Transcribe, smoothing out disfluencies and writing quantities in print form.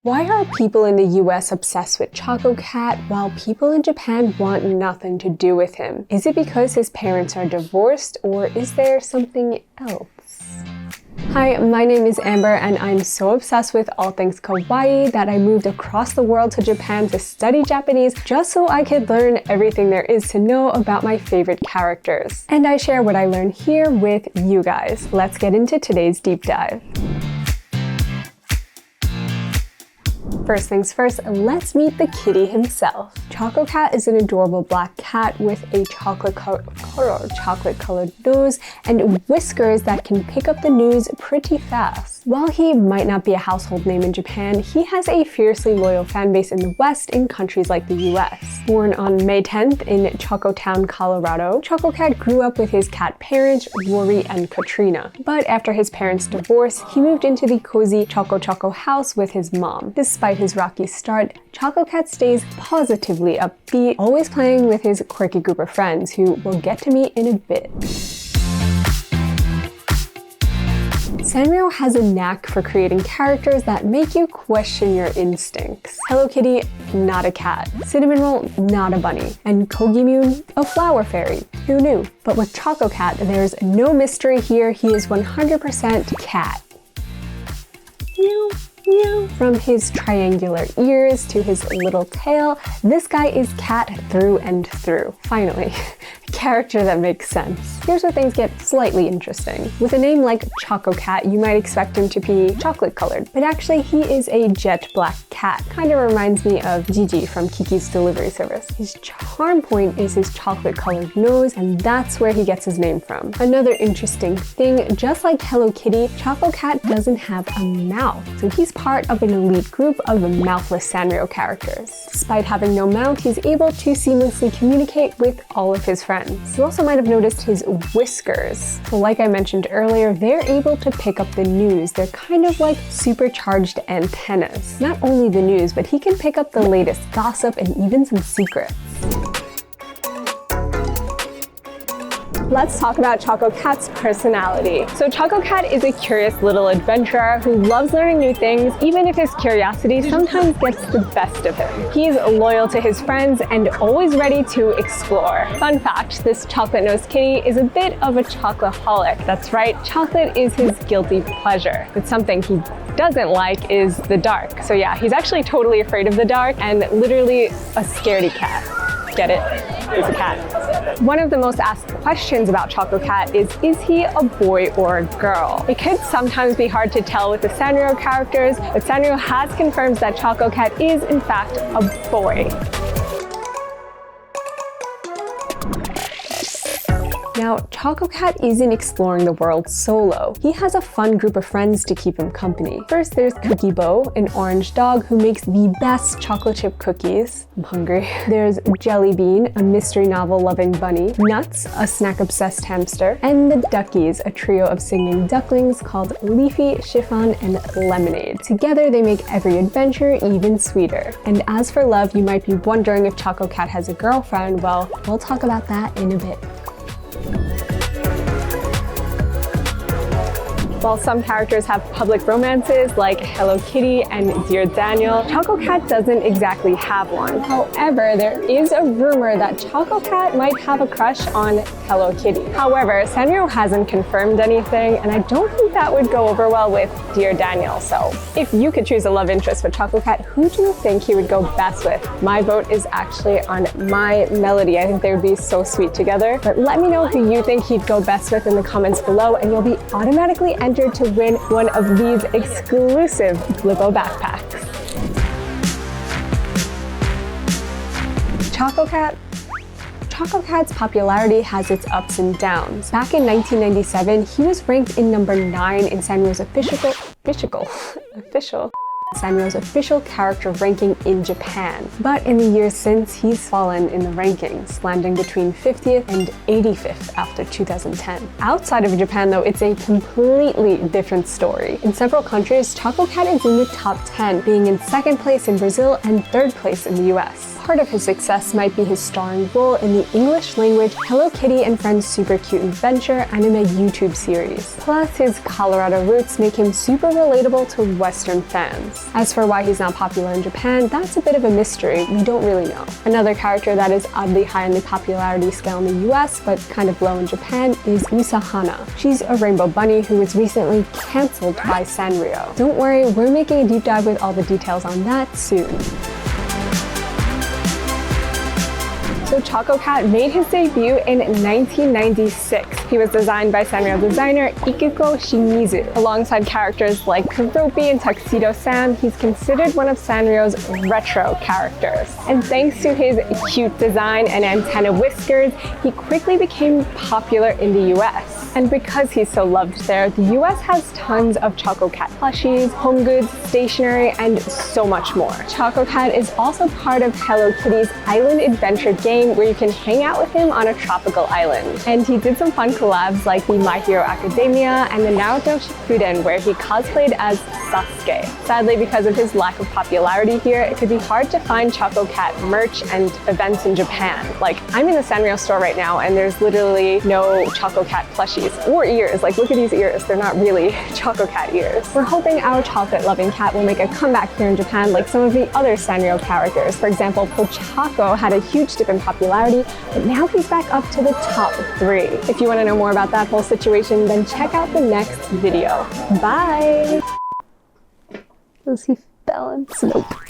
Why are people in the US obsessed with Chococat while people in Japan want nothing to do with him? Is it because his parents are divorced, or is there something else? Hi, my name is Amber and I'm so obsessed with all things kawaii that I moved across the world to Japan to study Japanese just so I could learn everything there is to know about my favorite characters. And I share what I learned here with you guys. Let's get into today's deep dive. First things first, let's meet the kitty himself. Chococat is an adorable black cat with a chocolate-colored nose and whiskers that can pick up the news pretty fast. While he might not be a household name in Japan, he has a fiercely loyal fan base in the West in countries like the US. Born on May 10th in Chocotown, Colorado, Chococat grew up with his cat parents, Rory and Katrina. But after his parents' divorce, he moved into the cozy Choco house with his mom. Despite his rocky start, Chococat stays positively upbeat, always playing with his quirky group of friends who we'll get to meet in a bit. Sanrio has a knack for creating characters that make you question your instincts. Hello Kitty, not a cat. Cinnamon Roll, not a bunny. And Kogimune, a flower fairy. Who knew? But with Chococat, there's no mystery here. He is 100% cat. Meow. From his triangular ears to his little tail, this guy is cat through and through. Finally, a character that makes sense. Here's where things get slightly interesting. With a name like Chococat, you might expect him to be chocolate colored, but actually he is a jet black cat. Kind of reminds me of Gigi from Kiki's Delivery Service. His charm point is his chocolate colored nose, and that's where he gets his name from. Another interesting thing, just like Hello Kitty, Chococat doesn't have a mouth, so he's part of an elite group of mouthless Sanrio characters. Despite having no mouth, he's able to seamlessly communicate with all of his friends. You also might have noticed his whiskers. So like I mentioned earlier, they're able to pick up the news. They're kind of like supercharged antennas. Not only the news, but he can pick up the latest gossip and even some secrets. Let's talk about Chococat's personality. So Chococat is a curious little adventurer who loves learning new things, even if his curiosity sometimes gets the best of him. He's loyal to his friends and always ready to explore. Fun fact, this chocolate-nosed kitty is a bit of a chocoholic. That's right, chocolate is his guilty pleasure. But something he doesn't like is the dark. So yeah, he's actually totally afraid of the dark and literally a scaredy cat. Get it? He's a cat. One of the most asked questions about Chococat is he a boy or a girl? It could sometimes be hard to tell with the Sanrio characters, but Sanrio has confirmed that Chococat is in fact a boy. Now, Chococat isn't exploring the world solo. He has a fun group of friends to keep him company. First, there's Cookie Bo, an orange dog who makes the best chocolate chip cookies. I'm hungry. There's Jelly Bean, a mystery novel-loving bunny. Nuts, a snack-obsessed hamster. And the Duckies, a trio of singing ducklings called Leafy, Chiffon, and Lemonade. Together, they make every adventure even sweeter. And as for love, you might be wondering if Chococat has a girlfriend. Well, we'll talk about that in a bit. While some characters have public romances like Hello Kitty and Dear Daniel, Chococat doesn't exactly have one. However, there is a rumor that Chococat might have a crush on Hello Kitty. However, Sanrio hasn't confirmed anything, and I don't think that would go over well with Dear Daniel. So if you could choose a love interest for Chococat, who do you think he would go best with? My vote is actually on My Melody. I think they would be so sweet together. But let me know who you think he'd go best with in the comments below, and you'll be automatically entered to win one of these exclusive Blippo backpacks. Chococat's popularity has its ups and downs. Back in 1997, he was ranked in number 9 in Sanrio's official character ranking in Japan. But in the years since, he's fallen in the rankings, landing between 50th and 85th after 2010. Outside of Japan though, it's a completely different story. In several countries, Chococat is in the top 10, being in 2nd place in Brazil and 3rd place in the US. part of his success might be his starring role in the English language Hello Kitty and Friends Super Cute Adventure anime YouTube series. Plus, his Colorado roots make him super relatable to Western fans. As for why he's not popular in Japan, that's a bit of a mystery. We don't really know. Another character that is oddly high on the popularity scale in the US, but kind of low in Japan, is Usahana. She's a rainbow bunny who was recently cancelled by Sanrio. Don't worry, we're making a deep dive with all the details on that soon. So Chococat made his debut in 1996. He was designed by Sanrio designer Ikuko Shimizu. Alongside characters like Karopi and Tuxedo Sam, he's considered one of Sanrio's retro characters. And thanks to his cute design and antenna whiskers, he quickly became popular in the US. And because he's so loved there, the US has tons of Chococat plushies, home goods, stationery, and so much more. Chococat is also part of Hello Kitty's Island Adventure game, where you can hang out with him on a tropical island. And he did some fun collabs like the My Hero Academia and the Naruto Shippuden, where he cosplayed as Sasuke. Sadly, because of his lack of popularity here, it could be hard to find Chococat merch and events in Japan. Like, I'm in the Sanrio store right now and there's literally no Chococat plushies or ears. Like, look at these ears. They're not really Chococat ears. We're hoping our chocolate-loving cat will make a comeback here in Japan like some of the other Sanrio characters. For example, Pochako had a huge dip in popularity, but now he's back up to the top 3. If you want to know more about that whole situation, then check out the next video. Bye! Oh, he fell in. Nope.